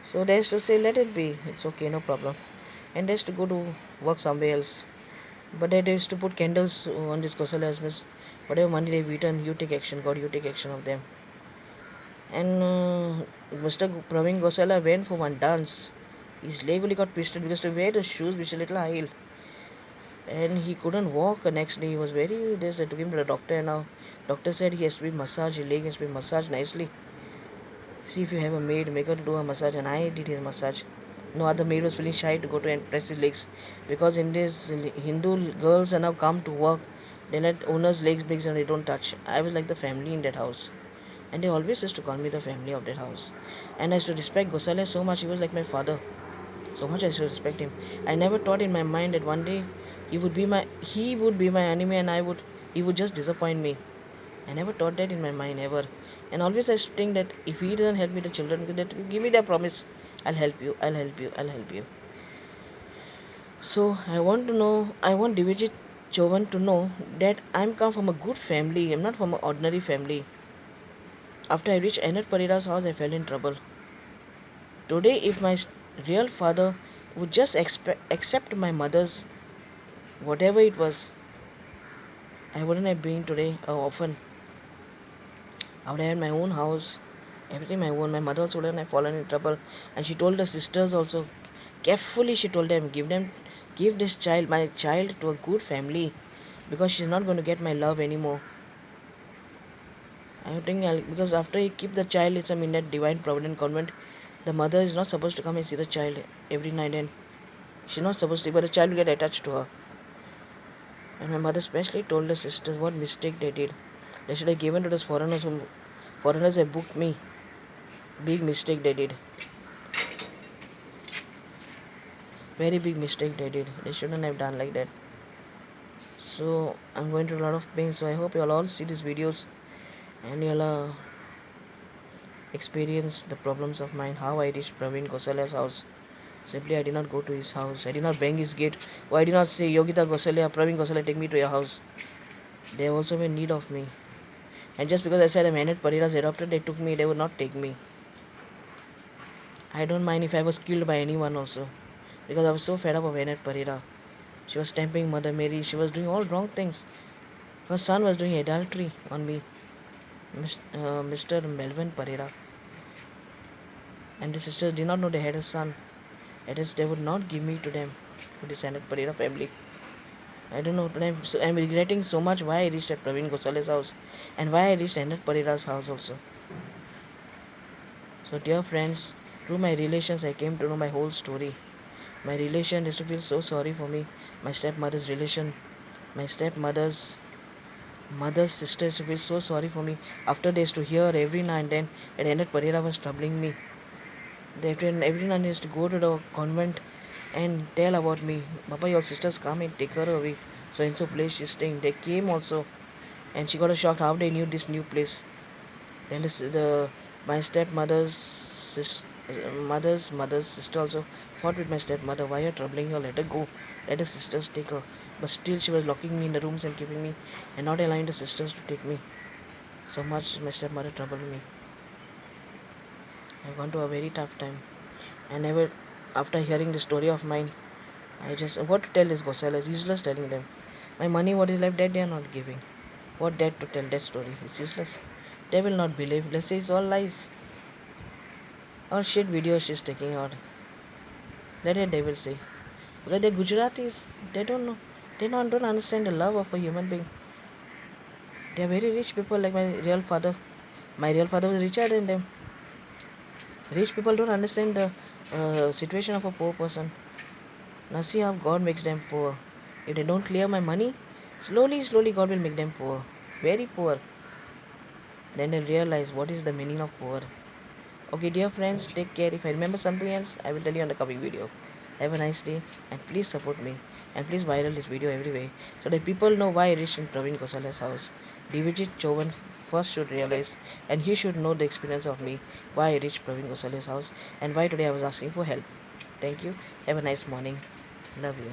So they used to say, let it be, it's okay, no problem. And they used to go to work somewhere else. But they used to put candles on this Gosala as miss. Whatever money they've eaten, you take action, God, you take action of them. And Mr. Praveen Gosala went for one dance. His leg only got twisted because to wear the shoes which a little high heel. And he couldn't walk the next day. He was very this. They took him to the doctor and now doctor said he has to be massaged, his leg has to be massaged nicely. See if you have a maid, make her to do a massage, and I did his massage. No other maid was feeling shy to go to and press his legs because in this Hindu girls are now come to work. They let owners' legs break and they don't touch. I was like the family in that house, and they always used to call me the family of that house. And I used to respect Gosale so much. He was like my father. So much I used to respect him. I never thought in my mind that one day he would be my enemy and he would just disappoint me. I never thought that in my mind ever. And always I used to think that if he doesn't help me, the children, that give me their promise, I'll help you, I'll help you, I'll help you. So I want to know, I want Divijit Chauhan to know that I'm come from a good family. I'm not from an ordinary family. After I reached Ennett Parira's house, I fell in trouble. Today, if my real father would just accept my mother's whatever it was, I wouldn't have been today a orphan. I would have had my own house, everything my own. My mother also wouldn't have fallen in trouble. And she told her sisters also, carefully she told them, give this child, my child, to a good family, because she's not going to get my love anymore. I think because after you keep the child, it's in that Divine Providence Convent, the mother is not supposed to come and see the child every night, and she's not supposed to, but the child will get attached to her. And my mother specially told the sisters what mistake they did. They should have given to those foreigners whom foreigners have booked me. Big mistake they did. Very big mistake they did. They shouldn't have done like that. So I'm going through a lot of pain. So I hope you'll all see these videos and you'll experience the problems of mine. How I reached Praveen Gosala's house. Simply I did not go to his house. I did not bang his gate. Or I did not say, Yogita Gosalia, Praveen Gosala, take me to your house. They have also in need of me. And just because I said I'm Ennett Parira's adopted, they took me. They would not take me. I don't mind if I was killed by anyone also. Because I was so fed up of Ennett Parira. She was stamping Mother Mary. She was doing all wrong things. Her son was doing adultery on me, Mr. Melvin Parira. And the sisters did not know they had a son. That is, they would not give me to them, to the Ennett Parira family. I don't know. I'm regretting so much why I reached at Praveen Gosale's house and why I reached Ennett Parira's house also. So, dear friends, through my relations, I came to know my whole story. My relation used to feel so sorry for me. My stepmother's relation, my stepmother's sister used to feel so sorry for me. After they used to hear every now and then that Ennett Parira was troubling me. Every now and then used to go to the convent and tell about me. Papa, your sisters come and take her away. So in so place she's staying. They came also, and she got a shock how they knew this new place. Then my stepmother's mother's sister also fought with my stepmother. Why are you troubling her? Let her go. Let the sisters take her. But still she was locking me in the rooms and keeping me and not allowing the sisters to take me. So much my stepmother troubled me. I've gone to a very tough time. I never, after hearing the story of mine, I just, what to tell this Gosala? It's useless telling them. My money, what is left, that they are not giving. What that to tell that story? It's useless. They will not believe. Let's say it's all lies. Or shit videos she's taking out. That they will say. Because they're Gujaratis. They don't know. They don't understand the love of a human being. They are very rich people like my real father. My real father was richer than them. Rich people don't understand the situation of a poor person. Now see how God makes them poor. If they don't clear my money, slowly God will make them poor. Very poor. Then they realize what is the meaning of poor. Okay, dear friends, take care. If I remember something else, I will tell you on the coming video. Have a nice day and please support me. And please viral this video everywhere so that people know why I reached in Praveen Gosala's house. Divijit Chauhan first should realize and he should know the experience of me, why I reached Praveen Gosala's house and why today I was asking for help. Thank you. Have a nice morning. Love you.